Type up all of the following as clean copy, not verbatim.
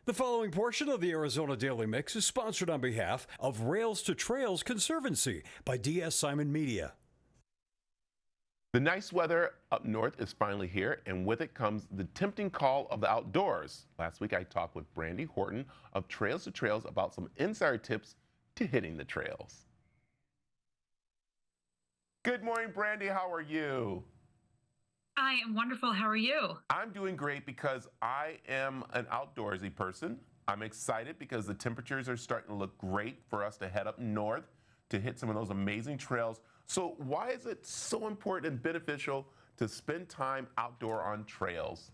The following portion of the Arizona Daily Mix is sponsored on behalf of Rails to Trails Conservancy by DS Simon Media. The nice weather up north is finally here, and with it comes the tempting call of the outdoors. Last week I talked with Brandy Horton of Trails to Trails about some insider tips to hitting the trails. Good morning, Brandy. How are you? I am wonderful. How are you? I'm doing great because I am an outdoorsy person. I'm excited because the temperatures are starting to look great for us to head up north to hit some of those amazing trails. So why is it so important and beneficial to spend time outdoor on trails?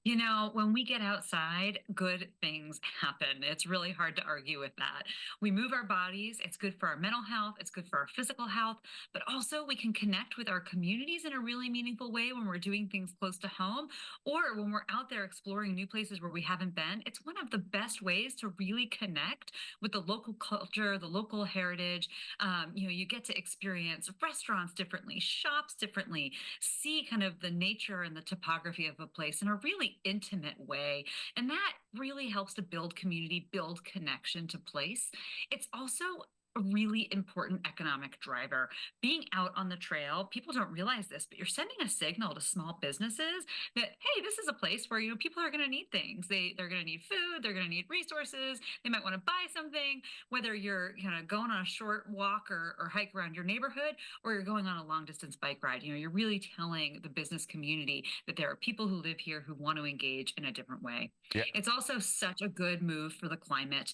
You know, when we get outside, good things happen. It's really hard to argue with that. We move our bodies. It's good for our mental health. It's good for our physical health. But also, we can connect with our communities in a really meaningful way when we're doing things close to home or when we're out there exploring new places where we haven't been. It's one of the best ways to really connect with the local culture, the local heritage. You get to experience restaurants differently, shops differently, see kind of the nature and the topography of a place in a really intimate way. And that really helps to build community, build connection to place. It's also a really important economic driver. Being out on the trail, people don't realize this, but you're sending a signal to small businesses that, hey, this is a place where people are going to need things. They're going to need food, they're going to need resources, they might want to buy something, whether you're going on a short walk or hike around your neighborhood, or you're going on a long distance bike ride. You're really telling the business community that there are people who live here who want to engage in a different way. Yeah. It's also such a good move for the climate.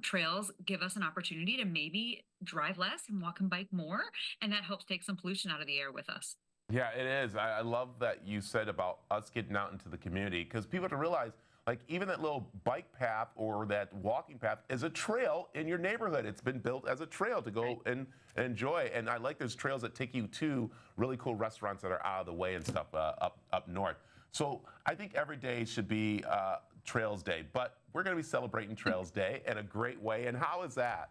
Trails give us an opportunity to maybe drive less and walk and bike more, and that helps take some pollution out of the air with us. Yeah, it is. I love that you said about us getting out into the community because people have to realize, like, even that little bike path or that walking path is a trail in your neighborhood. It's been built as a trail to go and enjoy. And I like those trails that take you to really cool restaurants that are out of the way and stuff up north. So I think every day should be Trails Day, but we're going to be celebrating Trails Day in a great way. And how is that?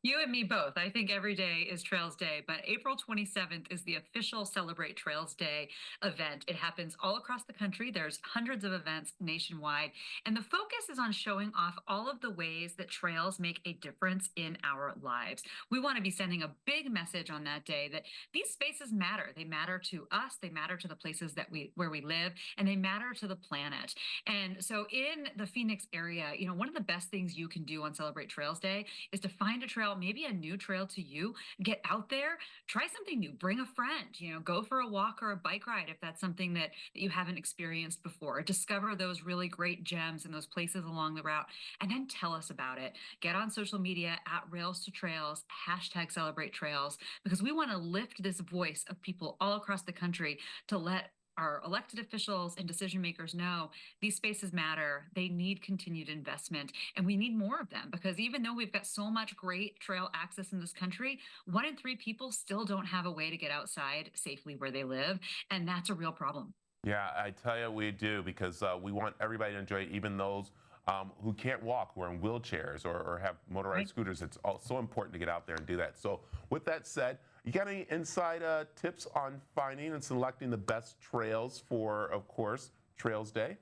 You and me both. I think every day is Trails Day, but April 27th is the official Celebrate Trails Day event. It happens all across the country. There's hundreds of events nationwide, and the focus is on showing off all of the ways that trails make a difference in our lives. We want to be sending a big message on that day that these spaces matter. They matter to us, they matter to the places where we live, and they matter to the planet. And so in the Phoenix area, one of the best things you can do on Celebrate Trails Day is to find a trail, maybe a new trail to you, get out there, try something new, bring a friend, go for a walk or a bike ride if that's something that you haven't experienced before. Discover those really great gems and those places along the route, and then tell us about it. Get on social media at Rails to Trails, hashtag Celebrate Trails, because we want to lift this voice of people all across the country to let our elected officials and decision makers know these spaces matter. They need continued investment, and we need more of them because even though we've got so much great trail access in this country, 1 in 3 people still don't have a way to get outside safely where they live, and that's a real problem. Yeah, I tell you, we do because we want everybody to enjoy it, even those who can't walk, who are in wheelchairs or have motorized scooters. It's so important to get out there and do that. So with that said, you got any inside tips on finding and selecting the best trails for, of course, Trails Day?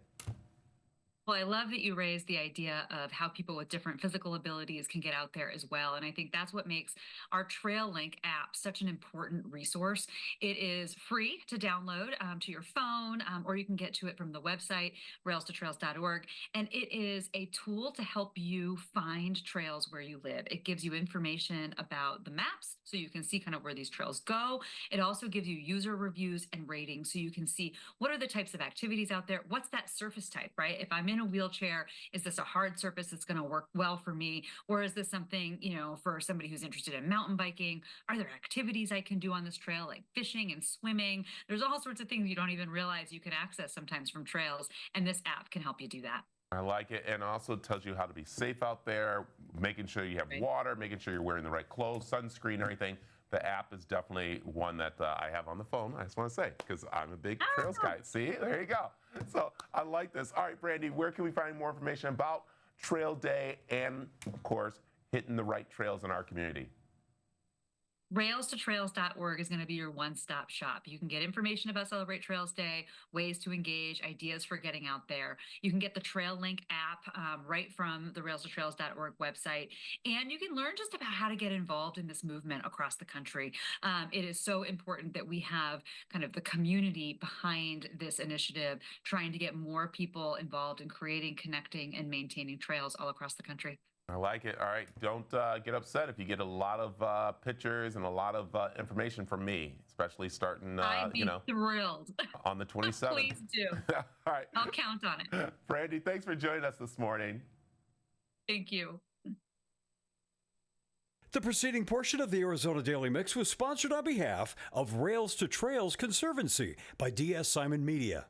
Well, I love that you raised the idea of how people with different physical abilities can get out there as well. And I think that's what makes our TrailLink app such an important resource. It is free to download to your phone, or you can get to it from the website, railstotrails.org. And it is a tool to help you find trails where you live. It gives you information about the maps so you can see kind of where these trails go. It also gives you user reviews and ratings so you can see what are the types of activities out there. What's that surface type, right? If I'm in a wheelchair, is this a hard surface that's going to work well for me? Or is this something, for somebody who's interested in mountain biking? Are there activities I can do on this trail, like fishing and swimming? There's all sorts of things you don't even realize you can access sometimes from trails, and this app can help you do that. I like it, and also tells you how to be safe out there, making sure you have water, making sure you're wearing the right clothes, sunscreen, everything. The app is definitely one that I have on the phone. I just want to say, because I'm a big trails guy. See, there you go. So I like this. All right, Brandy, where can we find more information about Trail Day and, of course, hitting the right trails in our community? Rails2Trails.org is going to be your one-stop shop. You can get information about Celebrate Trails Day, ways to engage, ideas for getting out there. You can get the Trail Link app right from the Rails2Trails.org website, and you can learn just about how to get involved in this movement across the country. It is so important that we have kind of the community behind this initiative, trying to get more people involved in creating, connecting, and maintaining trails all across the country. I like it. All right. Don't get upset if you get a lot of pictures and a lot of information from me, especially starting, I'd be thrilled. on the 27th. Please do. All right. I'll count on it. Brandy, thanks for joining us this morning. Thank you. The preceding portion of the Arizona Daily Mix was sponsored on behalf of Rails to Trails Conservancy by DS Simon Media.